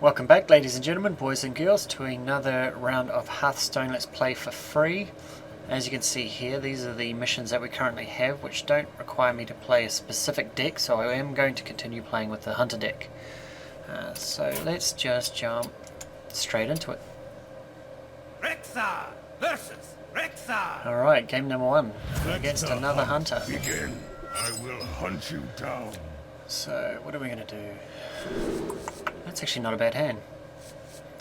Welcome back, ladies and gentlemen, boys and girls, to another round of Hearthstone Let's Play for free. As you can see here, these are the missions that we currently have, which don't require me to play a specific deck, so I am going to continue playing with the Hunter deck. So let's just jump straight into it. Rexar versus Rexar. Alright, game number 1 against another Hunter. Begin. I will hunt you down. So, what are we going to do? That's actually not a bad hand.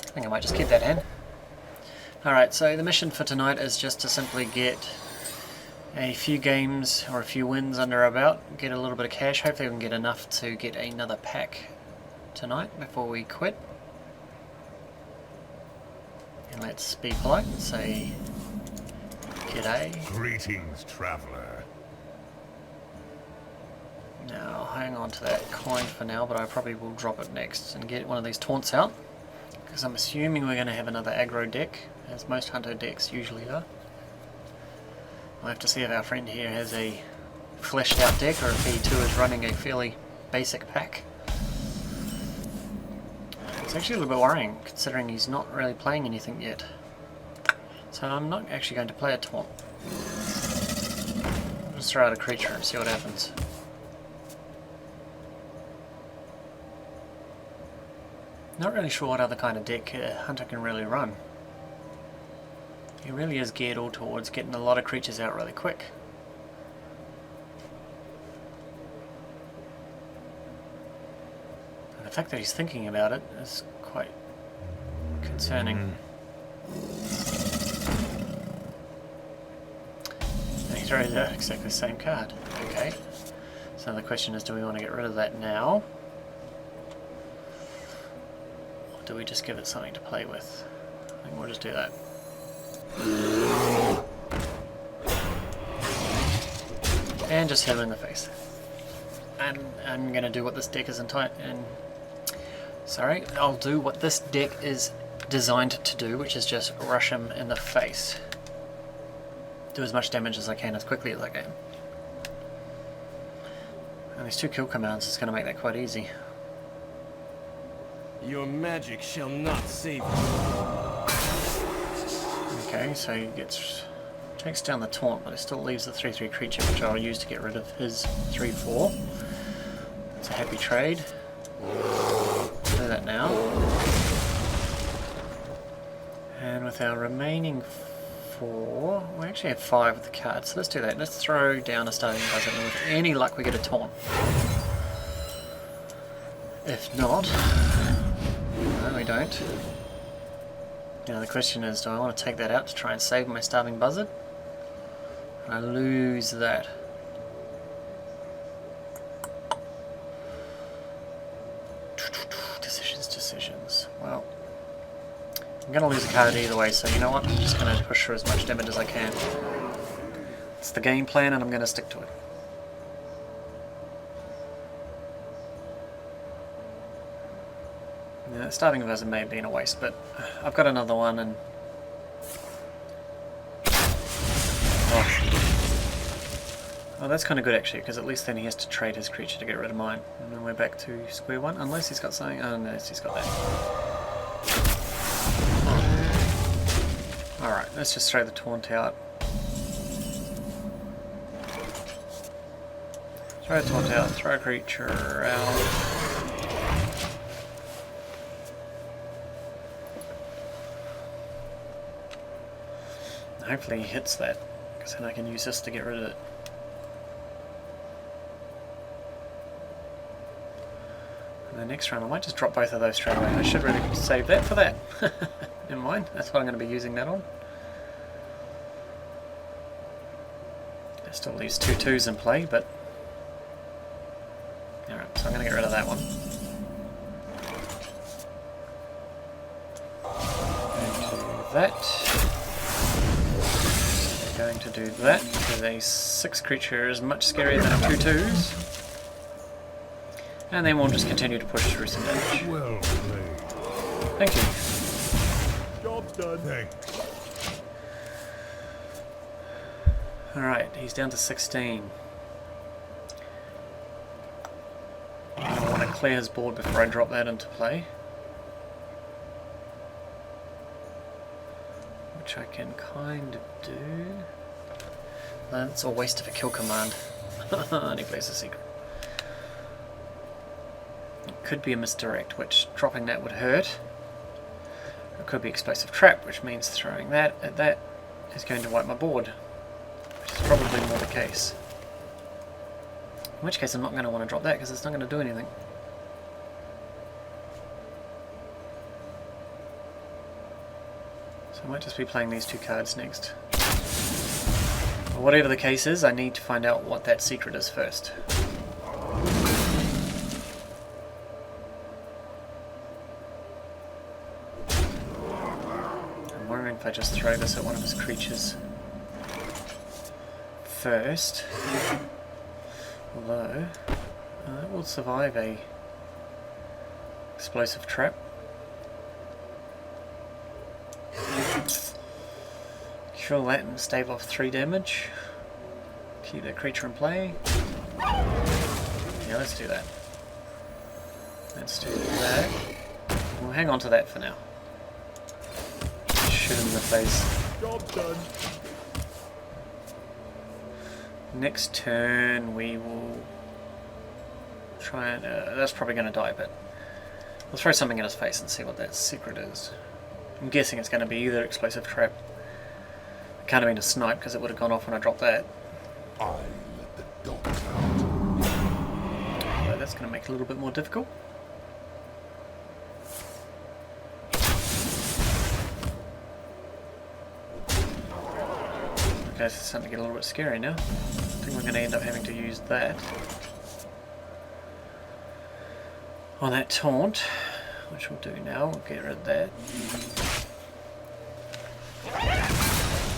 I think I might just keep that hand. Alright, so the mission for tonight is just to simply get a few games or a few wins under our belt, get a little bit of cash. Hopefully we can get enough to get another pack tonight before we quit. And let's be polite and say g'day. Greetings, traveler. Now, hang on to that coin for now, but I probably will drop it next and get one of these taunts out, because I'm assuming we're going to have another aggro deck, as most Hunter decks usually are. I'll have to see if our friend here has a fleshed out deck, or if he too is running a fairly basic pack. It's actually a little bit worrying, considering he's not really playing anything yet. So I'm not actually going to play a taunt. I'll just throw out a creature and see what happens. Not really sure what other kind of deck Hunter can really run. He really is geared all towards getting a lot of creatures out really quick. And the fact that he's thinking about it is quite concerning. And he throws out exactly the same card. Okay. So the question is, do we want to get rid of that now? Do we just give it something to play with? I think we'll just do that. And just hit him in the face. And I'm going to do what this deck is I'll do what this deck is designed to do, which is just rush him in the face. Do as much damage as I can, as quickly as I can. And these 2 kill commands is going to make that quite easy. Your magic shall not save you. Okay, so he takes down the taunt, but it still leaves the 3/3 creature, which I'll use to get rid of his 3/4. It's a happy trade. Do that now. And with our remaining 4, we actually have 5 of the cards, so let's do that. Let's throw down a starting buzzard, and with any luck we get a taunt. If not, no, we don't. Now the question is, do I want to take that out to try and save my starving buzzard? I lose that. Decisions. Well, I'm going to lose a card either way, so you know what? I'm just going to push for as much damage as I can. It's the game plan, and I'm going to stick to it. Yeah, starting with Buzzard may have been a waste, but I've got another one, and oh, that's kind of good actually, because at least then he has to trade his creature to get rid of mine, and then we're back to square one, unless he's got something. Oh, unless he's got that. Oh. Alright, let's just throw the taunt out. Throw a taunt out, throw a creature out. Hopefully he hits that, because then I can use this to get rid of it. And the next round I might just drop both of those straight away. I should really save that for that. Never mind, that's what I'm going to be using that on. It still leaves 2 2s in play, but... Alright, so I'm going to get rid of that one. And do that. Going to do that, because a 6 creature is much scarier than a 2 2s. And then we'll just continue to push through some damage. Well played. Thank you. Job done. Thanks. Alright, he's down to 16. I want to clear his board before I drop that into play. which I can kind of do. That's a waste of a kill command. Only place a secret. It could be a misdirect, which dropping that would hurt. It could be explosive trap, which means throwing that at that is going to wipe my board, which is probably more the case. In which case I'm not going to want to drop that because it's not going to do anything. So I might just be playing these two cards next. But whatever the case is, I need to find out what that secret is first. I'm wondering if I just throw this at one of his creatures first. Although, it will survive a explosive trap. Kill that and stave off 3 damage. Keep that creature in play. Yeah, let's do that. Let's do that. We'll hang on to that for now. Shoot him in the face. Job done. Next turn we will try and... that's probably going to die, but we'll throw something in his face and see what that secret is. I'm guessing it's going to be either explosive trap. It can't have been a snipe because it would have gone off when I dropped that. I let the dogs out. So that's going to make it a little bit more difficult. Okay, it's starting to get a little bit scary now. I think we're going to end up having to use that on that taunt, which we'll do now. We'll get rid of that.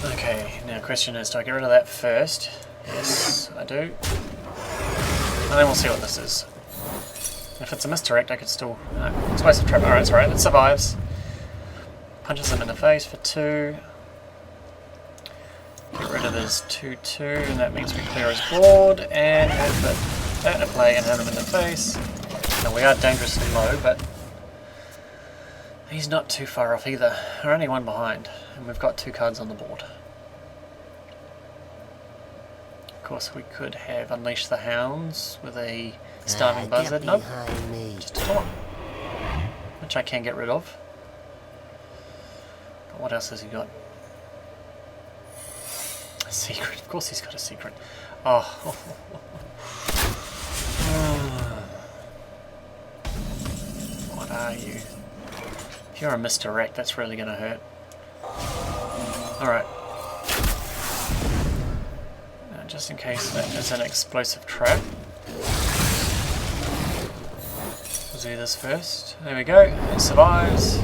Okay, now the question is, do I get rid of that first? Yes, I do. And then we'll see what this is. If it's a misdirect, I could still... explosive trap. Alright, it's alright, it survives. Punches him in the face for 2. Get rid of his 2/2, and that means we clear his board, and we'll put that in play and hit him in the face. Now we are dangerously low, but he's not too far off either. We're only 1 behind, and we've got 2 cards on the board. Of course, we could have Unleash the Hounds with a Starving Buzzard. Nope, just a taunt, which I can get rid of. But what else has he got? A secret. Of course he's got a secret. Oh. What are you? If you're a misdirect, that's really going to hurt. Alright. Now, just in case that is an explosive trap, we'll do this first. There we go. It survives.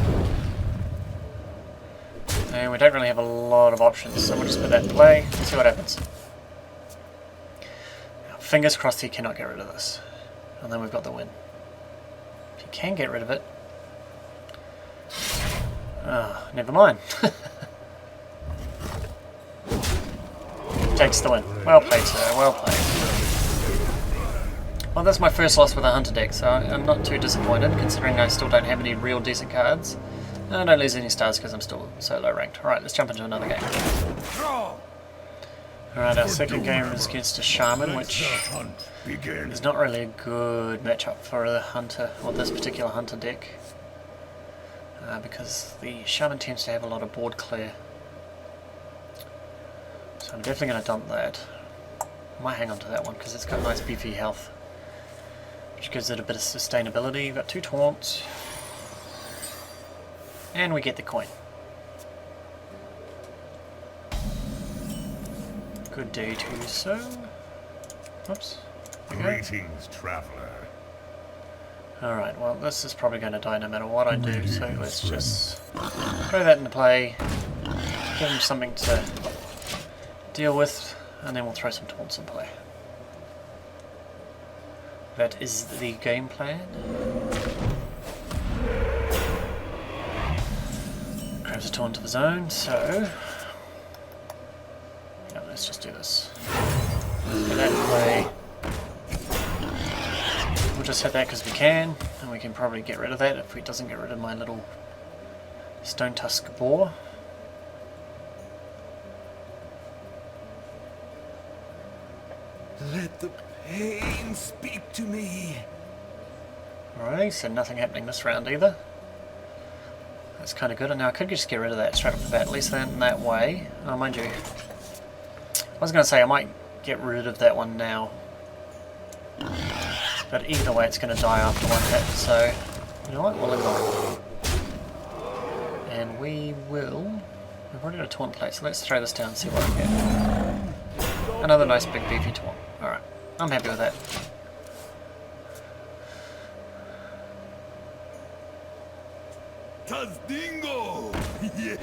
And we don't really have a lot of options, so we'll just put that in play, see what happens. Now, fingers crossed he cannot get rid of this. And then we've got the win. If he can get rid of it... never mind. Takes the win. Well played, sir, well played. Well, that's my first loss with a Hunter deck, so I'm not too disappointed, considering I still don't have any real decent cards. I don't lose any stars because I'm still so low ranked. Alright, let's jump into another game. Alright, our second game is against a Shaman, which is not really a good matchup for a Hunter, or this particular Hunter deck. Because the Shaman tends to have a lot of board clear. So I'm definitely going to dump that. I might hang on to that one because it's got nice beefy health, which gives it a bit of sustainability. We've got 2 taunts. And we get the coin. Good day to you, sir. Oops. Greetings, traveler. Alright, well this is probably going to die no matter what I do, so let's just throw that into play, give him something to deal with, and then we'll throw some taunts in play. That is the game plan. Grabs a taunt of his own, so yeah, let's just do this. Put that in play. We'll just hit that because we can, and we can probably get rid of that if he doesn't get rid of my little Stone Tusk Boar. Let the pain speak to me. Alright, so nothing happening this round either. That's kind of good, and now I could just get rid of that straight off the bat, at least then that way. Oh, mind you, I was going to say I might get rid of that one now. But either way it's going to die after one hit, so you know what, we'll ignore it. And we will... We've already got a taunt plate, so let's throw this down and see what I get. Another nice big beefy taunt. Alright, I'm happy with that. Tazdingo! Yes!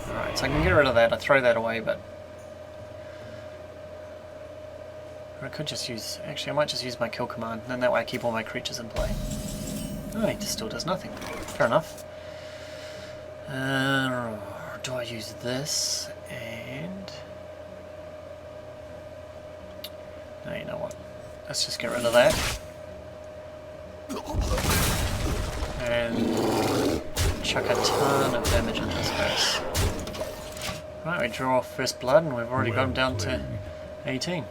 Alright, so I can get rid of that, I throw that away, but... Or I could just use... Actually, I might just use my kill command, and then that way I keep all my creatures in play. Oh, he just still does nothing. Fair enough. Do I use this, and... No, you know what? Let's just get rid of that. And... chuck a ton of damage into his face. Right, we draw first blood, and we've already got him down to 18.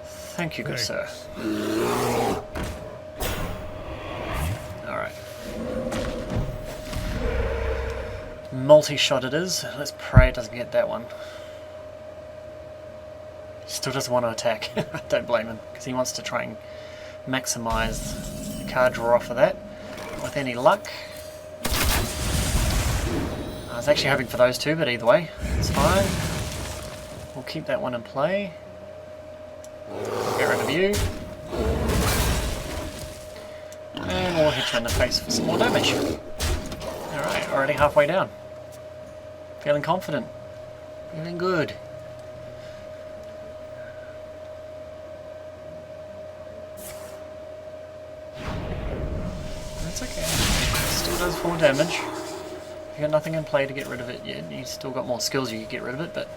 Thank you, good sir. Alright. Multi-shot it is. Let's pray it doesn't get that one. Still doesn't want to attack. I don't blame him, because he wants to try and maximise the card draw off of that. With any luck. I was actually hoping for those two, but either way, it's fine. We'll keep that one in play. Get rid of you. And we'll hit you in the face for some more damage. Alright, already halfway down. Feeling confident. Feeling good. That's okay. Still does 4 damage. You got nothing in play to get rid of it yet. You still got more skills you could get rid of it, but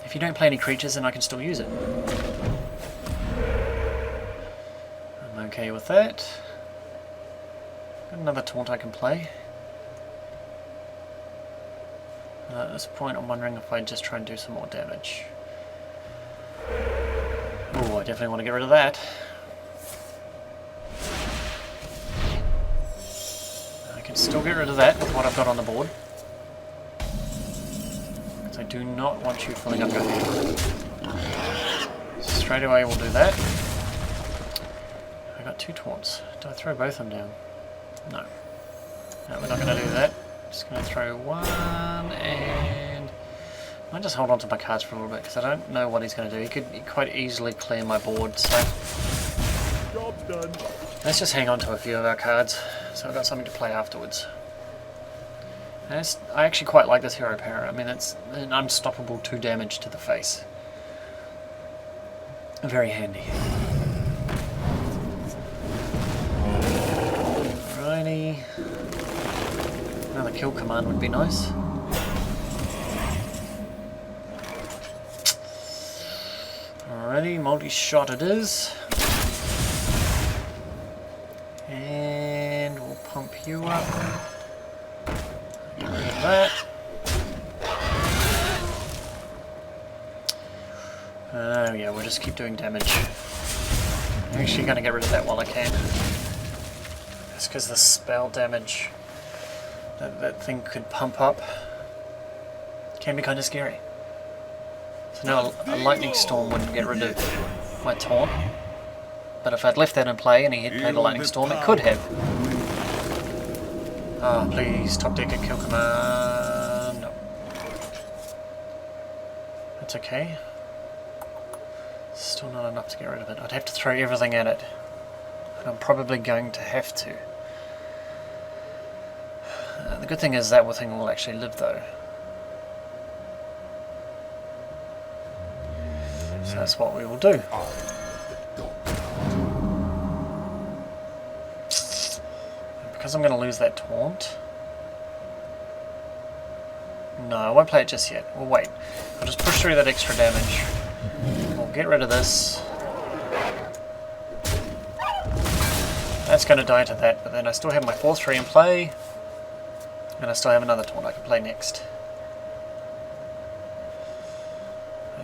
if you don't play any creatures, then I can still use it. I'm okay with that. Got another taunt I can play. At this point, I'm wondering if I just try and do some more damage. Oh, I definitely want to get rid of that. Still get rid of that with what I've got on the board. Because I do not want you filling up your hand. Straight away we'll do that. I got 2 taunts. Do I throw both of them down? No. No, we're not going to do that. Just going to throw one and... I might just hold on to my cards for a little bit because I don't know what he's going to do. He could quite easily clear my board, so... Job's done. Let's just hang on to a few of our cards, so I've got something to play afterwards. And I actually quite like this hero power. I mean, it's an unstoppable 2 damage to the face. Very handy. Alrighty. Another kill command would be nice. Alrighty, multi-shot it is. And we'll pump you up. Get rid of that. Oh yeah, we'll just keep doing damage. I'm actually going to get rid of that while I can. That's because the spell damage that thing could pump up can be kind of scary. So now a lightning storm wouldn't get rid of my taunt. But if I'd left that in play and he had played a lightning storm, it could have. Oh, please, top decker kill command. No. That's okay. Still not enough to get rid of it. I'd have to throw everything at it. And I'm probably going to have to. The good thing is that thing will actually live though. So that's what we will do. Because I'm going to lose that taunt. No, I won't play it just yet. We'll wait. I'll just push through that extra damage. We'll get rid of this. That's going to die to that, but then I still have my 4-3 in play. And I still have another taunt I can play next.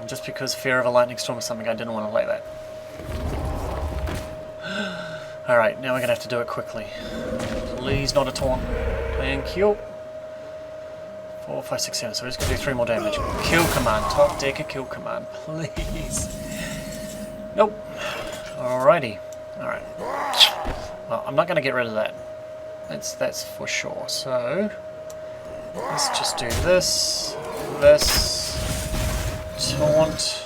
Just because fear of a lightning storm or something, I didn't want to play that. Alright, now we're going to have to do it quickly. Please not a taunt. Thank you. 4, 5, 6, 7. So we're just going to do 3 more damage. Kill command. Top decker kill command. Please. Nope. Alrighty. Alright. Well, I'm not going to get rid of that. That's for sure. So let's just do this. Taunt.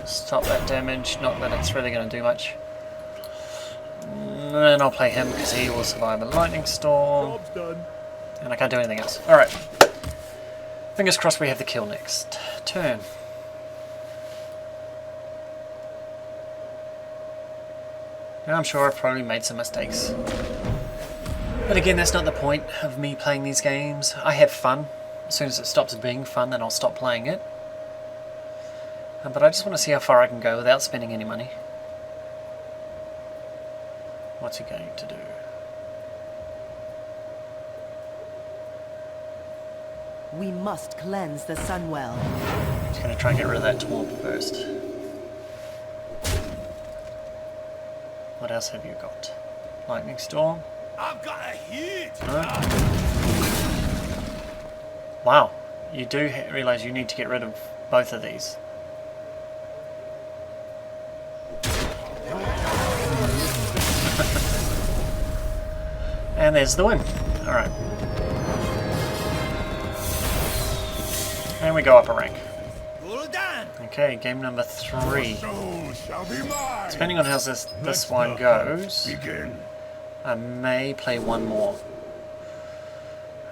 Stop that damage. Not that it's really going to do much. And I'll play him because he will survive a lightning storm. Job's done. And I can't do anything else. Alright. Fingers crossed we have the kill next turn. Now I'm sure I've probably made some mistakes. But again, that's not the point of me playing these games. I have fun. As soon as it stops being fun, then I'll stop playing it. But I just want to see how far I can go without spending any money. What's he going to do? We must cleanse the Sunwell. He's going to try and get rid of that taunt first. What else have you got? Lightning storm? I've got a hit. No? Wow, you do realise you need to get rid of both of these. And there's the win. Alright. And we go up a rank. Well done. Okay, game number 3. So shall be mine. Depending on how this Let one the goes, begin. I may play one more.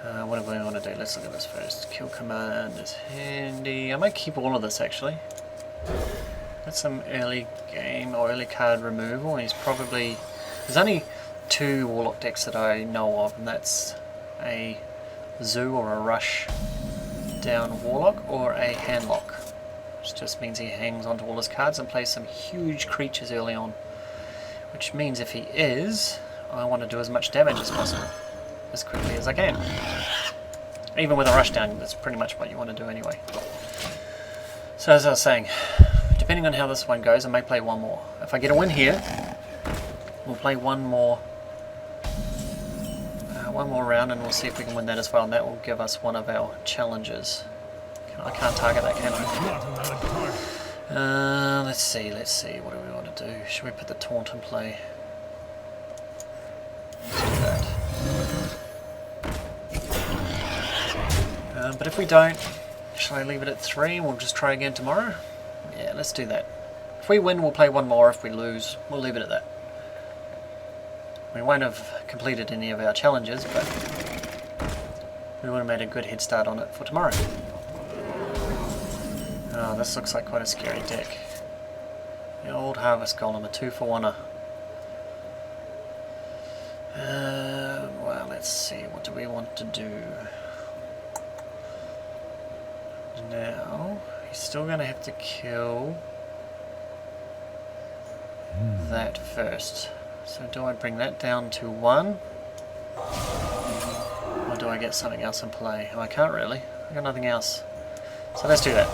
What do we want to do? Let's look at this first. Kill command is handy. I might keep all of this actually. That's some early game or early card removal. He's probably... There's only 2 Warlock decks that I know of, and that's a Zoo or a Rush down Warlock or a Handlock. Which just means he hangs onto all his cards and plays some huge creatures early on. Which means if he is, I want to do as much damage as possible. As quickly as I can. Even with a rush down, that's pretty much what you want to do anyway. So as I was saying, depending on how this one goes, I may play one more. If I get a win here, we'll play one more round and we'll see if we can win that as well, and that will give us one of our challenges. I can't target that, can I? Let's see, what do we want to do? Should we put the taunt in play? Let's do that. But if we don't, shall I leave it at 3 and we'll just try again tomorrow? Yeah, let's do that. If we win, we'll play one more. If we lose, we'll leave it at that. We won't have completed any of our challenges, but we would have made a good head start on it for tomorrow. Oh, this looks like quite a scary deck. The old Harvest Golem, a 2-for-1-er. Well, let's see, what do we want to do? Now, he's still going to have to kill that first. So do I bring that down to 1? Or do I get something else in play? Oh, I can't really. I've got nothing else. So let's do that.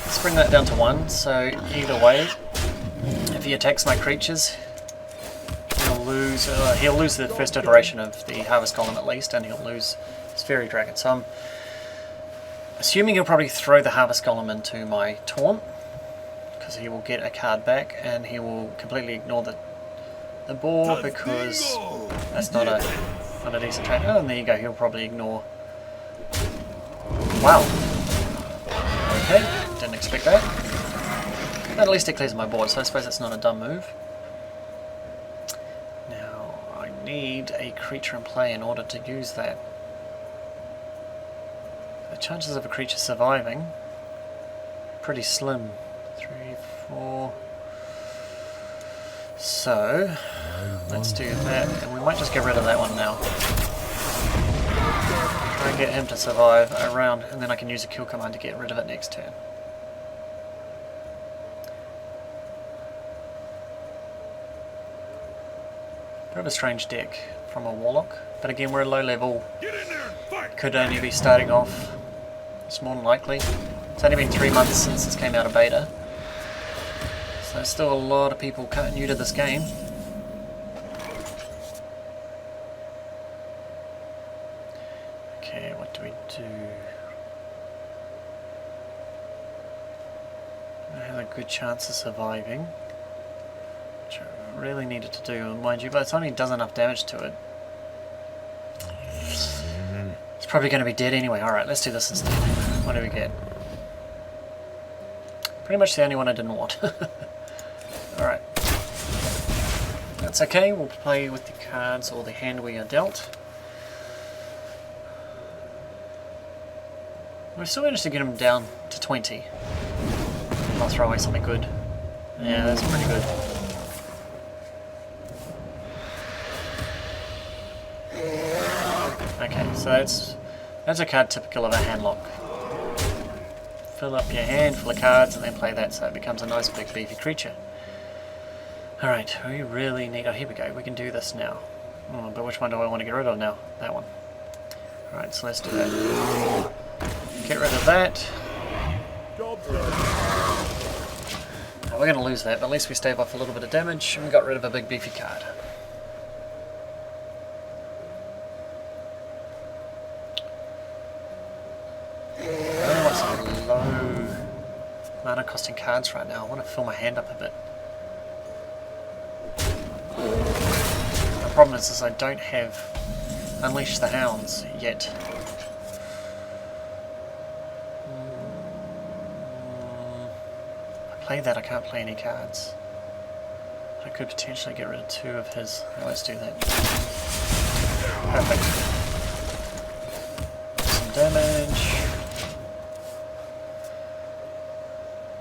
Let's bring that down to 1. So either way, if he attacks my creatures, he'll lose the first iteration of the Harvest Golem at least, and he'll lose his Fairy Dragon. So I'm assuming he'll probably throw the Harvest Golem into my taunt, because he will get a card back, and he will completely ignore the board because that's not a decent trade. Oh, and there you go, he'll probably ignore. Wow. Okay, didn't expect that. But at least it clears my board, so I suppose that's not a dumb move. Now, I need a creature in play in order to use that. The chances of a creature surviving, pretty slim. 3, 4... So, let's do that, and we might just get rid of that one now. Try and get him to survive a round, and then I can use a kill command to get rid of it next turn. Bit of a strange deck from a Warlock, but again we're a low level, Get in there and fight. could only be starting off, it's more than likely. It's only been 3 months since this came out of beta. So there's still a lot of people new to this game. Okay, what do we do? I have a good chance of surviving, which I really needed to do, mind you, but it's only does enough damage to it. It's probably going to be dead anyway. Alright, let's do this instead. What do we get? Pretty much the only one I didn't want. Alright. That's okay, we'll play with the cards or the hand we are dealt. We've still managed to get him down to 20. I'll throw away something good. Yeah, that's pretty good. Okay, so that's a card typical of a handlock. Fill up your hand full of cards and then play that, so it becomes a nice big beefy creature. Alright, we really need... oh, here we go, we can do this now. Oh, but which one do I want to get rid of now? That one. Alright, so let's do that. Get rid of that. Now, we're going to lose that, but at least we stave off a little bit of damage and we got rid of a big beefy card. I want some low mana costing cards right now. I want to fill my hand up a bit. The problem is I don't have Unleash the Hounds yet. If I play that, I can't play any cards. I could potentially get rid of 2 of his. Oh, let's do that. Perfect. Some damage.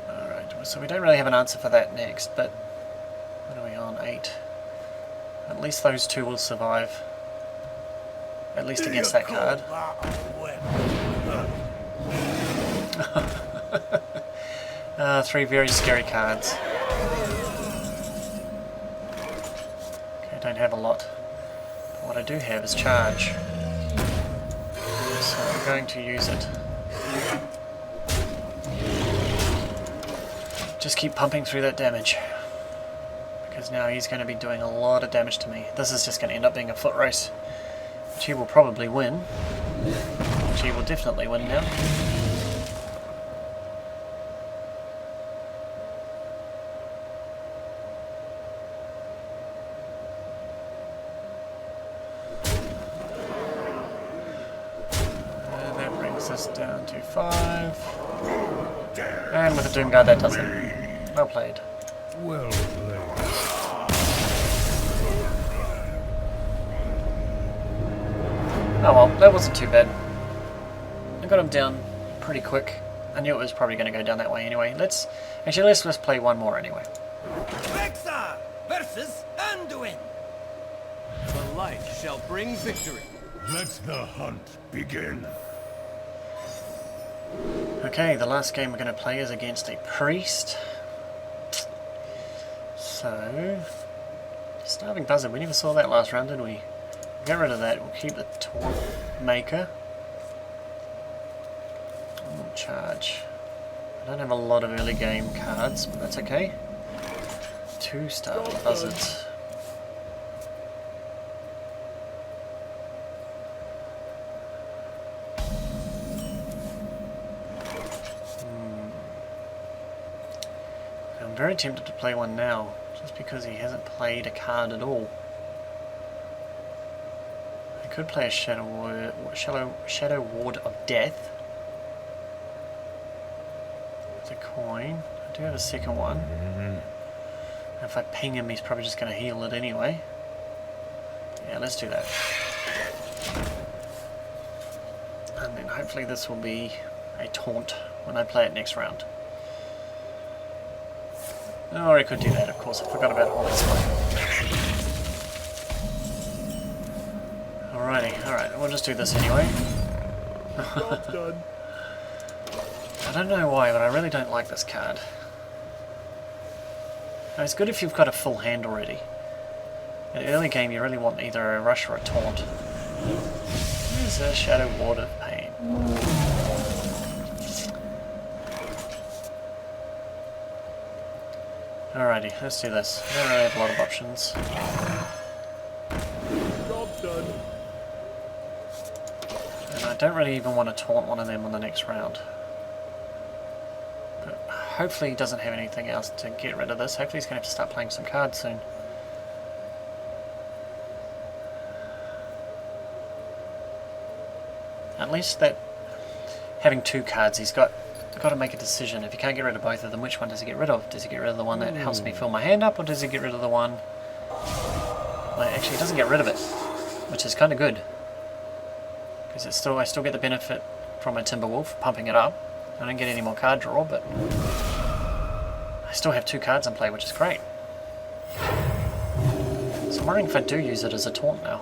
Alright, so we don't really have an answer for that next, but what are we on? 8. At least those 2 will survive. At least against that card. 3 very scary cards. Okay, I don't have a lot. But what I do have is charge. So I'm going to use it. Just keep pumping through that damage. Because now he's going to be doing a lot of damage to me. This is just going to end up being a foot race. Which he will probably win. Which he will definitely win now. And that brings us down to 5. And with a Doom Guard that does it. Well played. Well played. Oh well, that wasn't too bad. I got him down pretty quick. I knew it was probably going to go down that way anyway. Let's play one more anyway. Vexar versus Anduin. The light shall bring victory. Let the hunt begin. Okay, the last game we're going to play is against a priest. So, Starving Buzzard. We never saw that last round, did we? Get rid of that. We'll keep the Taunt Maker. Charge. I don't have a lot of early game cards, but that's okay. 2 Starving Buzzards. I'm very tempted to play one now, just because he hasn't played a card at all. I could play a Shadow Ward of Death. With a coin. I do have a second one. If I ping him, he's probably just going to heal it anyway. Yeah, let's do that. And then hopefully this will be a taunt when I play it next round. Or I could do that, of course. I forgot about Holy Spike. Alrighty, alright, we'll just do this anyway. Done. I don't know why, but I really don't like this card. Now, it's good if you've got a full hand already. In the early game, you really want either a rush or a taunt. Here's a Shadow Ward of Pain. Alrighty, let's do this. I don't really have a lot of options. Job done. And I don't really even want to taunt one of them on the next round. But hopefully he doesn't have anything else to get rid of this. Hopefully he's going to have to start playing some cards soon. At least that having 2 cards, he's got to make a decision. If he can't get rid of both of them, which one does he get rid of? Does he get rid of the one that helps me fill my hand up, or does he get rid of the one... Well, actually, he doesn't get rid of it, which is kind of good. Because I still get the benefit from my Timberwolf, pumping it up. I don't get any more card draw, but I still have 2 cards in play, which is great. So I'm wondering if I do use it as a taunt now.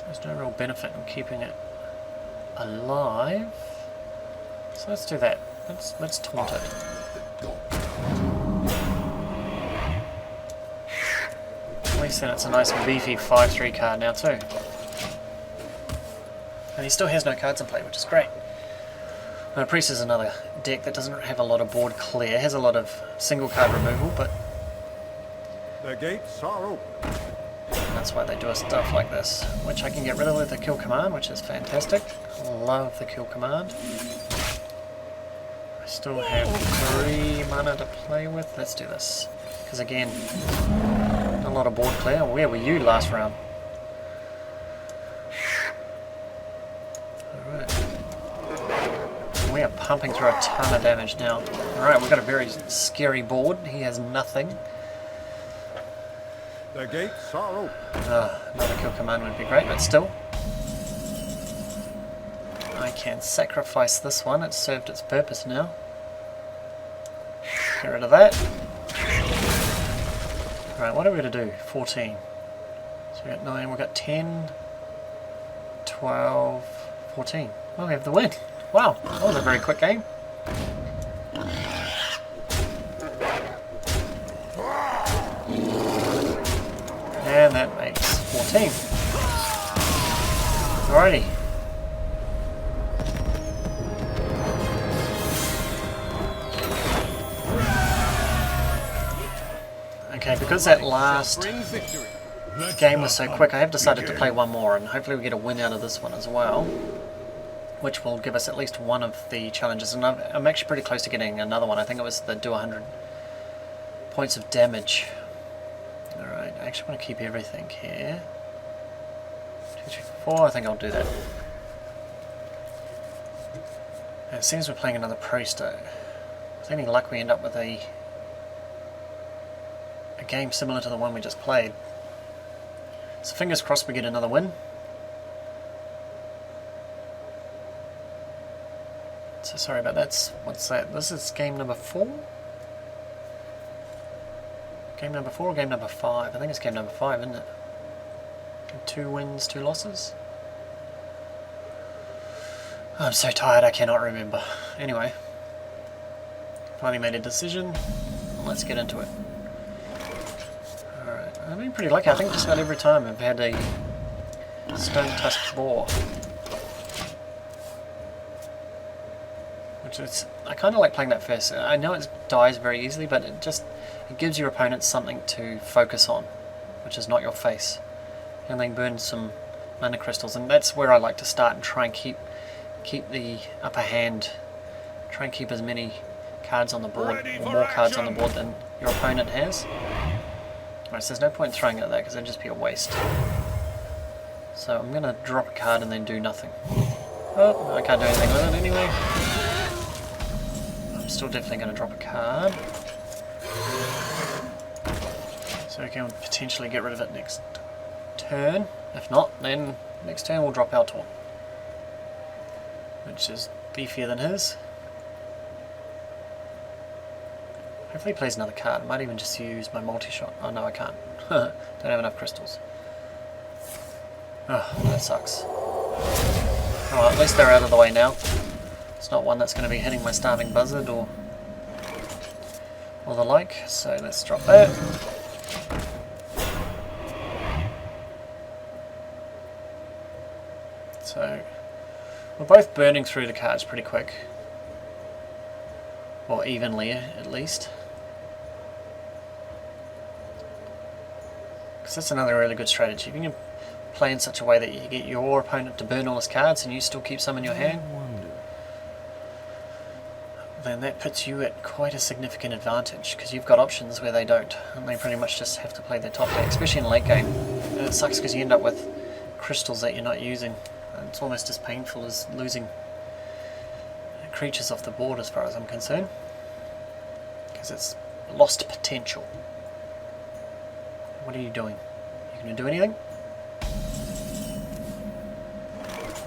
There's no real benefit in keeping it alive. So let's do that. Let's taunt it. At least then it's a nice beefy 5/3 card now too. And he still has no cards in play, which is great. Now Priest is another deck that doesn't have a lot of board clear. It has a lot of single card removal, but The gates are open. that's why they do stuff like this, which I can get rid of with the kill command, which is fantastic. Love the kill command. I still have 3 mana to play with. Let's do this. Because again, a lot of board clear. Where were you last round? Alright. We are pumping through a ton of damage now. Alright, we've got a very scary board. He has nothing. The gates are open. Another kill command would be great, but still. I can sacrifice this one. It's served its purpose now. Get rid of that. Right, what are we going to do? 14. So we got 9, we got 10, 12, 14. Well, we have the win. Wow, that was a very quick game. And that makes 14. Alrighty. Okay, because that last Bring victory. game was so quick, I have decided to play one more, and hopefully we get a win out of this one as well, which will give us at least one of the challenges. And I'm actually pretty close to getting another one. I think it was the do 100 points of damage. Alright, I actually want to keep everything here. 2, 3, 4, I think I'll do that. And it seems we're playing another Priest. With any luck we end up with a game similar to the one we just played. So fingers crossed we get another win. So sorry about that. What's that? This is game number 4? Game number 4 or game number 5? I think it's game number 5, isn't it? 2 wins, 2 losses? I'm so tired I cannot remember. Anyway. Finally made a decision. Let's get into it. Alright, I've been pretty lucky. I think just about every time I've had a stone-tusked boar. Which is, I kind of like playing that first. I know it dies very easily, but it gives your opponent something to focus on, which is not your face. And they burn some mana crystals, and that's where I like to start and try and keep the upper hand. Try and keep as many cards on the board, or more cards on the board than your opponent has. Alright, so there's no point throwing it at that because that'd just be a waste. So I'm going to drop a card and then do nothing. Oh, I can't do anything with it anyway. I'm still definitely going to drop a card. So we can potentially get rid of it next turn. If not, then next turn we'll drop our taunt, which is beefier than his. Hopefully he plays another card. I might even just use my multi-shot. Oh no, I can't. Don't have enough crystals. Oh, that sucks. Oh, well, at least they're out of the way now. It's not one that's going to be hitting my starving buzzard or the like. So let's drop that. So we're both burning through the cards pretty quick. or evenly at least. Because that's another really good strategy. If you can play in such a way that you get your opponent to burn all his cards and you still keep some in your hand, then that puts you at quite a significant advantage, because you've got options where they don't, and they pretty much just have to play their top deck, especially in late game. And it sucks because you end up with crystals that you're not using, and it's almost as painful as losing creatures off the board as far as I'm concerned, because it's lost potential. What are you doing? You gonna do anything?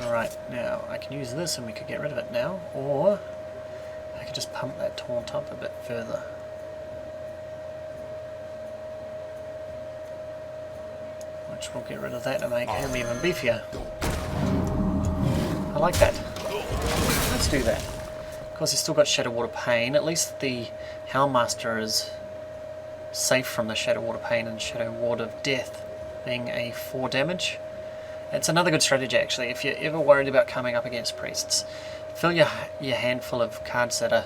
Alright, now I can use this and we could get rid of it now, or I could just pump that taunt up a bit further. Which will get rid of that and make him even beefier. I like that. Let's do that. Of course, he's still got Shadow Water Pain. At least the Howlmaster is safe from the Shadow Water Pain and Shadow Ward of Death being a 4 damage. It's another good strategy actually. If you're ever worried about coming up against priests, fill your handful of cards that are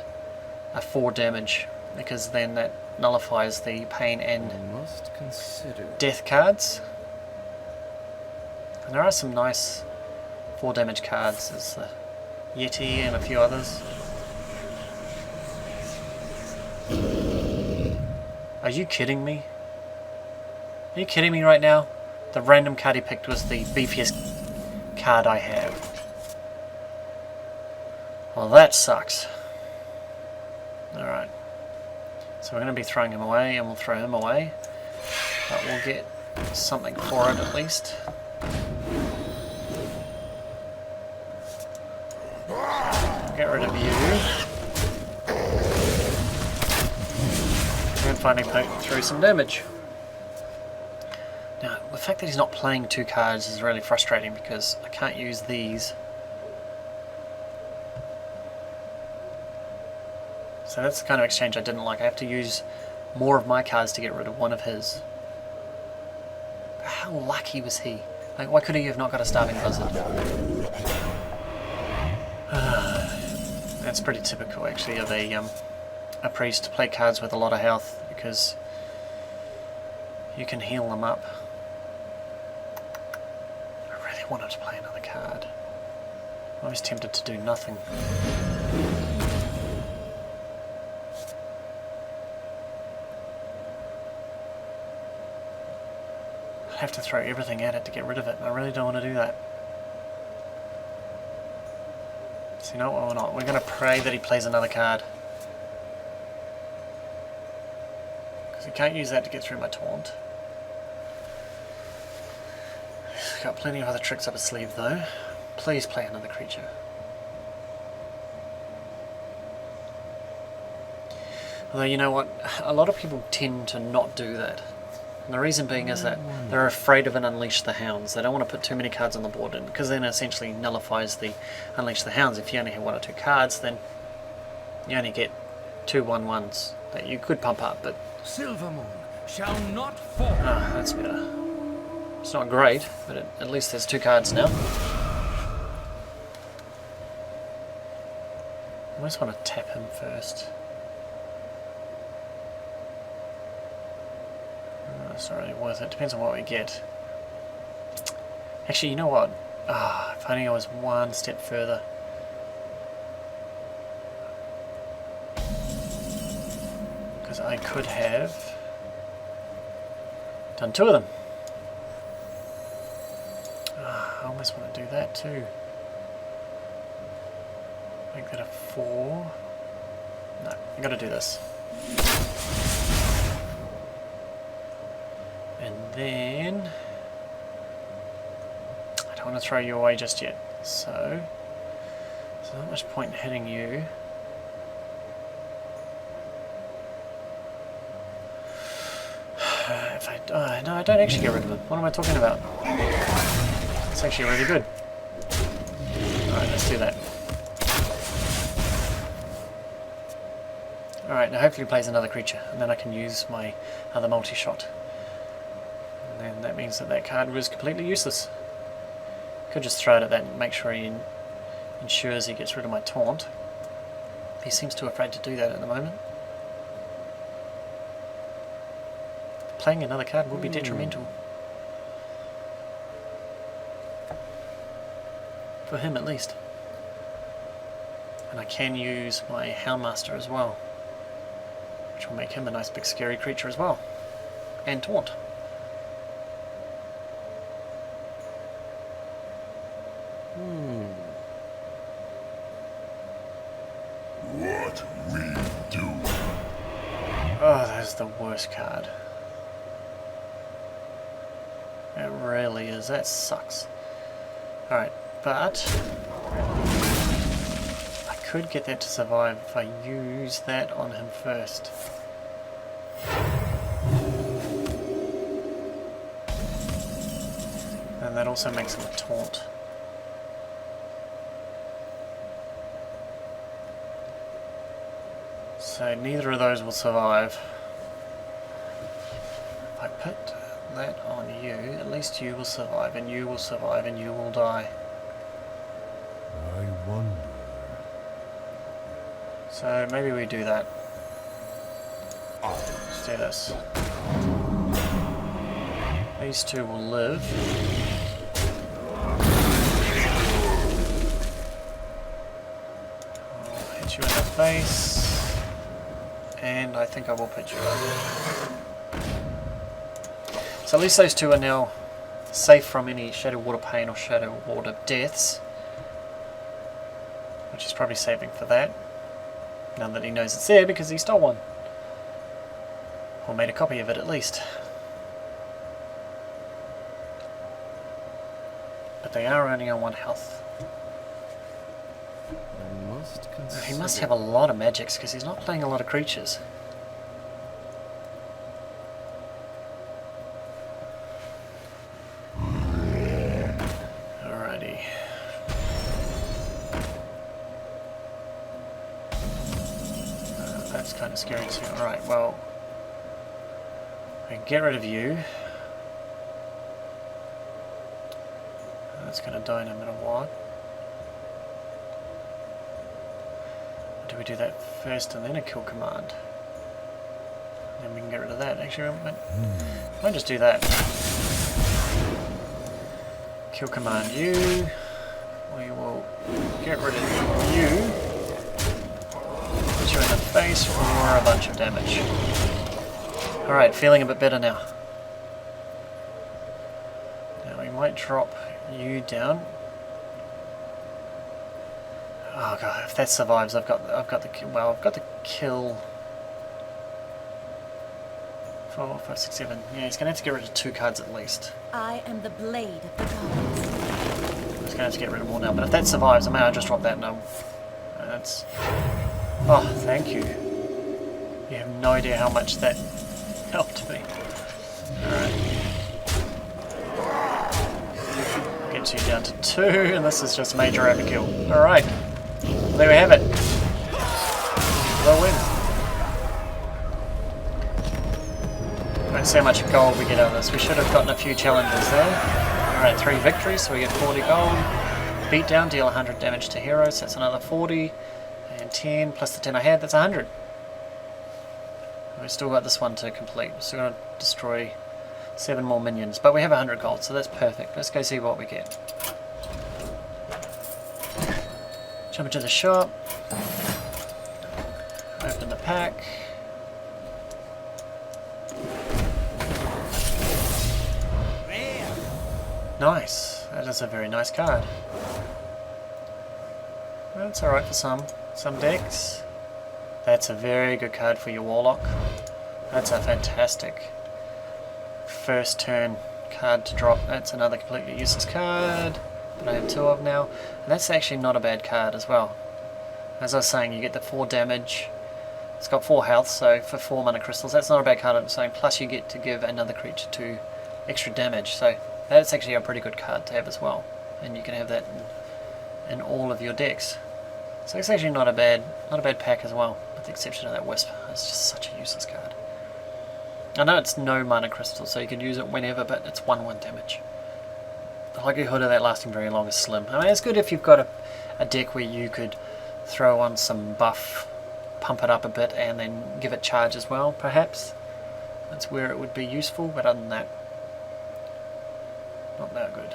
4 damage, because then that nullifies the pain and death cards. And there are some nice 4 damage cards. There's the Yeti and a few others. Are you kidding me? Are you kidding me right now? The random card he picked was the beefiest card I have. Well, that sucks. Alright. So we're going to be throwing him away, and we'll throw him away. But we'll get something for it at least. Get rid of you. And finally poke through some damage. Now, the fact that he's not playing 2 cards is really frustrating, because I can't use these. So that's the kind of exchange I didn't like. I have to use more of my cards to get rid of one of his. But how lucky was he? Like, why could he have not got a Starving Blizzard? That's pretty typical actually of a priest to play cards with a lot of health, because you can heal them up. I really wanted to play another card. I was tempted to do nothing. I'd have to throw everything at it to get rid of it, and I really don't want to do that. So you know what, we're not. We're going to pray that he plays another card. Because he can't use that to get through my taunt. He's got plenty of other tricks up his sleeve though. Please play another creature. Although you know what, a lot of people tend to not do that. And the reason being is that they're afraid of an Unleash the Hounds. They don't want to put too many cards on the board, and because then it essentially nullifies the Unleash the Hounds. If you only have 1 or 2 cards, then you only get 2 1/1s that you could pump up, but Silvermoon shall not fall. that's better. It's not great, but at least there's 2 cards now. I almost want to tap him first. It's not really worth it. Depends on what we get. Actually, you know what? If only I was 1 step further. Because I could have done 2 of them. I almost want to do that too. Make that a 4. No, I gotta do this. And then I don't want to throw you away just yet, so there's not much point in hitting you. If I no, I don't actually get rid of him. What am I talking about? It's actually really good. Alright, let's do that. Alright, now hopefully he plays another creature, and then I can use my other multi-shot. And that means that that card was completely useless. Could just throw it at that and make sure he ensures he gets rid of my taunt. He seems too afraid to do that at the moment. Playing another card would be detrimental. For him at least. And I can use my Houndmaster as well, which will make him a nice big scary creature as well. And taunt. What we do. Oh, that's the worst card. It really is. That sucks. Alright, but I could get that to survive if I use that on him first. And that also makes him a taunt. So neither of those will survive. If I put that on you, at least you will survive, and you will survive, and you will die. I wonder. So maybe we do that. Let's do this. These two will live. I'll hit you in the face. And I think I will put you up. So at least those two are now safe from any Shadow Water Pain or Shadow Water deaths. Which is probably saving for that. Now that he knows it's there because he stole one. Or made a copy of it at least. But they are only on 1 health. He must have a lot of magics because he's not playing a lot of creatures. Alrighty. That's kind of scary too. Alright, well, I can get rid of you. That's going to die no matter what. Do we do that first and then a kill command? Then we can get rid of that. Actually, I might just do that. Kill command you. We will get rid of you. Put you in the face for a bunch of damage. Alright, feeling a bit better now. Now we might drop you down. Oh god, if that survives, I've got the kill. 4, 5, 6, 7. Yeah, he's gonna have to get rid of 2 cards at least. I am the blade of the gods. He's gonna have to get rid of more now. But if that survives, I may just drop that now. That's. Oh, thank you. You have no idea how much that helped me. Alright. Gets you down to 2, and this is just major overkill. Alright. Well, there we have it. We'll win. Let's see how much gold we get out of this. We should have gotten a few challenges there. Alright, 3 victories, so we get 40 gold. Beat down, deal 100 damage to heroes, that's another 40. And 10 plus the 10 I had, that's 100. We've still got this one to complete. We're still going to destroy 7 more minions. But we have 100 gold, so that's perfect. Let's go see what we get. Jump into the shop. Open the pack. Nice. That is a very nice card. That's alright for some decks. That's a very good card for your Warlock. That's a fantastic first turn card to drop. That's another completely useless card, but I have 2 of now. And that's actually not a bad card as well. As I was saying, you get the 4 damage. It's got 4 health, so for 4 mana crystals, that's not a bad card I'm saying. Plus you get to give another creature 2 extra damage, so that's actually a pretty good card to have as well. And you can have that in all of your decks. So it's actually not a bad pack as well, with the exception of that Wisp. It's just such a useless card. I know it's no mana crystal, so you can use it whenever, but it's 1/1 damage. The likelihood of that lasting very long is slim. I mean, it's good if you've got a deck where you could throw on some buff pump it up a bit and then give it charge as well, perhaps. That's where it would be useful, but other than that, not that good.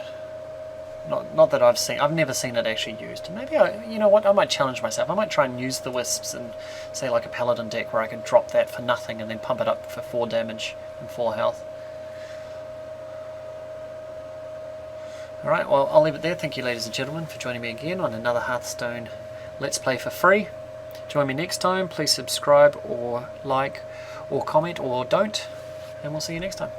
Not that I've never seen it actually used. Maybe you know what, I might challenge myself. I might try and use the wisps in, say, like a paladin deck where I can drop that for nothing and then pump it up for 4 damage and 4 health. Alright, well, I'll leave it there. Thank you, ladies and gentlemen, for joining me again on another Hearthstone Let's Play for free. Join me next time. Please subscribe or like or comment or don't, and we'll see you next time.